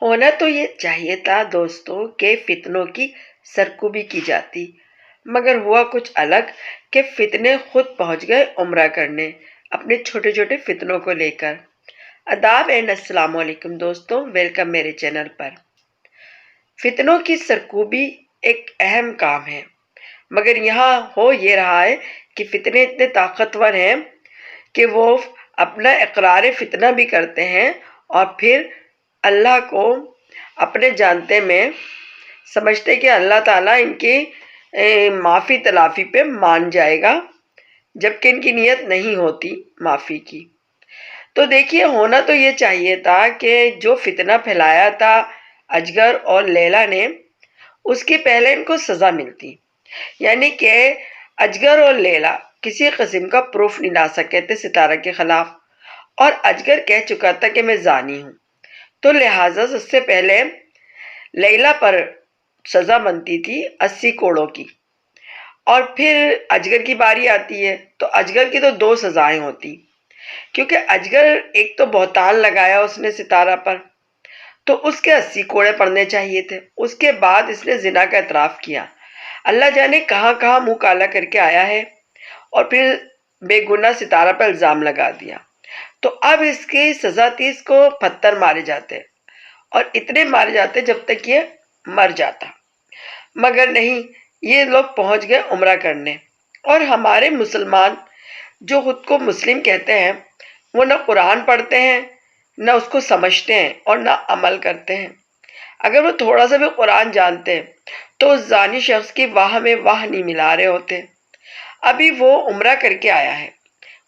ہونا تو یہ چاہیے تھا دوستوں کہ فتنوں کی سرکوبی کی جاتی، مگر ہوا کچھ الگ کہ فتنے خود پہنچ گئے عمرہ کرنے اپنے چھوٹے چھوٹے فتنوں کو لے کر۔ آداب اینڈ السلام علیکم دوستوں، ویلکم میرے چینل پر۔ فتنوں کی سرکوبی ایک اہم کام ہے، مگر یہاں ہو یہ رہا ہے کہ فتنے اتنے طاقتور ہیں کہ وہ اپنا اقرار فتنہ بھی کرتے ہیں اور پھر اللہ کو اپنے جانتے میں سمجھتے کہ اللہ تعالیٰ ان کی معافی تلافی پہ مان جائے گا، جبکہ ان کی نیت نہیں ہوتی معافی کی۔ تو دیکھیے، ہونا تو یہ چاہیے تھا کہ جو فتنہ پھیلایا تھا اجگر اور لیلا نے، اس کی پہلے ان کو سزا ملتی، یعنی کہ اجگر اور لیلا کسی قسم کا پروف نہیں لا سکے تھے ستارہ کے خلاف، اور اجگر کہہ چکا تھا کہ میں زانی ہوں، تو لہٰذا اس سے پہلے لیلا پر سزا بنتی تھی 80 کوڑوں کی، اور پھر اجگر کی باری آتی ہے تو اجگر کی تو 2 سزائیں ہوتی، کیونکہ اجگر ایک تو بہتان لگایا اس نے ستارہ پر، تو اس کے 80 کوڑے پڑنے چاہیے تھے۔ اس کے بعد اس نے زنا کا اعتراف کیا، اللہ جانے کہاں کہاں منہ کالا کر کے آیا ہے، اور پھر بے گناہ ستارہ پر الزام لگا دیا۔ تو اب اس کی سزا تھی، اس کو پتھر مارے جاتے، اور اتنے مارے جاتے جب تک یہ مر جاتا، مگر نہیں، یہ لوگ پہنچ گئے عمرہ کرنے۔ اور ہمارے مسلمان جو خود کو مسلم کہتے ہیں، وہ نہ قرآن پڑھتے ہیں، نہ اس کو سمجھتے ہیں، اور نہ عمل کرتے ہیں۔ اگر وہ تھوڑا سا بھی قرآن جانتے تو اس زانی شخص کی واہ میں واہ نہیں ملا رہے ہوتے۔ ابھی وہ عمرہ کر کے آیا ہے،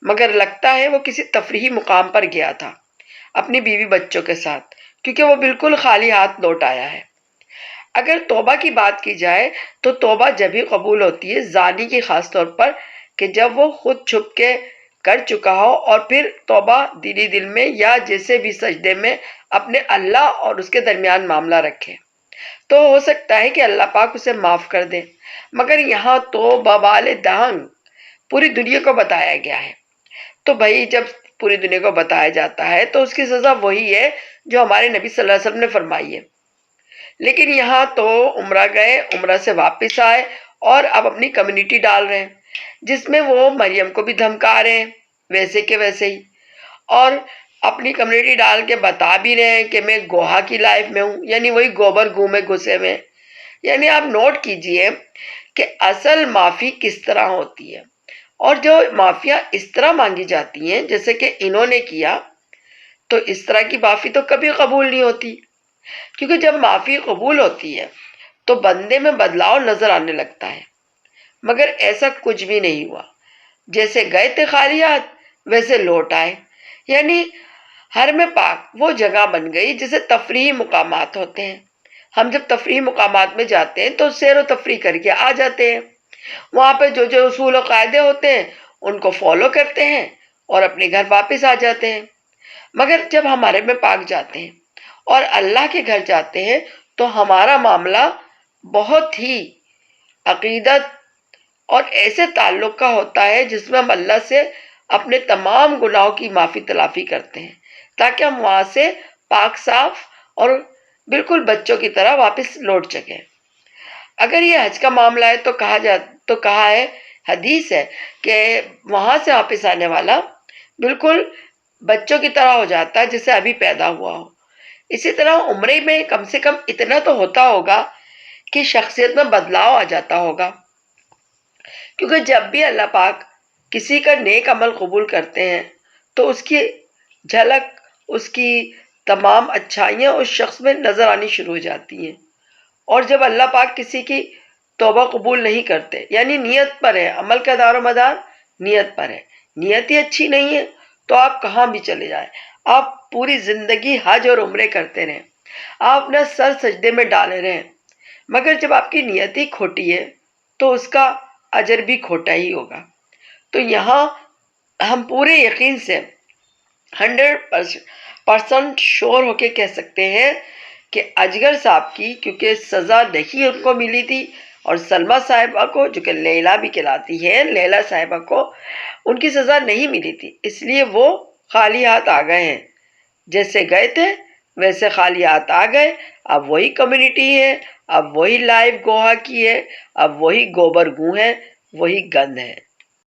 مگر لگتا ہے وہ کسی تفریحی مقام پر گیا تھا اپنی بیوی بچوں کے ساتھ، کیونکہ وہ بالکل خالی ہاتھ لوٹ آیا ہے۔ اگر توبہ کی بات کی جائے تو توبہ جب ہی قبول ہوتی ہے زانی کی، خاص طور پر کہ جب وہ خود چھپ کے کر چکا ہو، اور پھر توبہ دلی دل میں یا جیسے بھی سجدے میں اپنے اللہ اور اس کے درمیان معاملہ رکھے، تو ہو سکتا ہے کہ اللہ پاک اسے معاف کر دے۔ مگر یہاں تو بوال دہنگ پوری دنیا کو بتایا گیا ہے، تو بھائی جب پوری دنیا کو بتایا جاتا ہے تو اس کی سزا وہی ہے جو ہمارے نبی صلی اللہ علیہ وسلم نے فرمائی ہے۔ لیکن یہاں تو عمرہ گئے، عمرہ سے واپس آئے، اور اب اپنی کمیونٹی ڈال رہے ہیں، جس میں وہ مریم کو بھی دھمکا رہے ہیں ویسے کہ ویسے ہی، اور اپنی کمیونٹی ڈال کے بتا بھی رہے ہیں کہ میں گوہا کی لائف میں ہوں، یعنی وہی گوبر گھو میں گھسے میں۔ یعنی آپ نوٹ کیجئے کہ اصل معافی کس طرح ہوتی ہے، اور جو معافیاں اس طرح مانگی جاتی ہیں جیسے کہ انہوں نے کیا، تو اس طرح کی معافی تو کبھی قبول نہیں ہوتی، کیونکہ جب معافی قبول ہوتی ہے تو بندے میں بدلاؤ نظر آنے لگتا ہے، مگر ایسا کچھ بھی نہیں ہوا۔ جیسے گئے تھے خالی ہاتھ ویسے لوٹ آئے، یعنی حرم پاک وہ جگہ بن گئی جیسے تفریحی مقامات ہوتے ہیں۔ ہم جب تفریحی مقامات میں جاتے ہیں تو سیر و تفریح کر کے آ جاتے ہیں، وہاں پہ جو جو اصول و قاعدے ہوتے ہیں ان کو فالو کرتے ہیں اور اپنے گھر واپس آ جاتے ہیں۔ مگر جب ہم حرم پاک جاتے ہیں اور اللہ کے گھر جاتے ہیں تو ہمارا معاملہ بہت ہی عقیدت اور ایسے تعلق کا ہوتا ہے جس میں ہم اللہ سے اپنے تمام گناہوں کی معافی تلافی کرتے ہیں، تاکہ ہم وہاں سے پاک صاف اور بالکل بچوں کی طرح واپس لوٹ سکیں۔ اگر یہ حج کا معاملہ ہے تو کہا ہے، حدیث ہے کہ وہاں سے واپس آنے والا بالکل بچوں کی طرح ہو جاتا ہے جسے ابھی پیدا ہوا ہو۔ اسی طرح عمرے میں کم سے کم اتنا تو ہوتا ہوگا کہ شخصیت میں بدلاؤ آ جاتا ہوگا، کیونکہ جب بھی اللہ پاک کسی کا نیک عمل قبول کرتے ہیں تو اس کی جھلک، اس کی تمام اچھائیاں اس شخص میں نظر آنی شروع ہو جاتی ہیں۔ اور جب اللہ پاک کسی کی توبہ قبول نہیں کرتے، یعنی نیت پر ہے، عمل کا دار و مدار نیت پر ہے، نیت ہی اچھی نہیں ہے تو آپ کہاں بھی چلے جائیں، آپ پوری زندگی حج اور عمرے کرتے رہیں، آپ اپنا سر سجدے میں ڈالے رہیں، مگر جب آپ کی نیت ہی کھوٹی ہے تو اس کا اجر بھی کھوٹا ہی ہوگا۔ تو یہاں ہم پورے یقین سے 100% شور ہو کے کہہ سکتے ہیں کہ اجگر صاحب کی کیونکہ سزا نہیں ان کو ملی تھی، اور سلمہ صاحبہ کو جو کہ لیلا بھی کہلاتی ہے، لیلا صاحبہ کو ان کی سزا نہیں ملی تھی، اس لیے وہ خالی ہاتھ آ گئے ہیں، جیسے گئے تھے ویسے خالیات آ گئے، اب وہی کمیونٹی ہے، اب وہی لائیو گوہا کی ہے، اب وہی گوبر گوں ہے، وہی گند ہے۔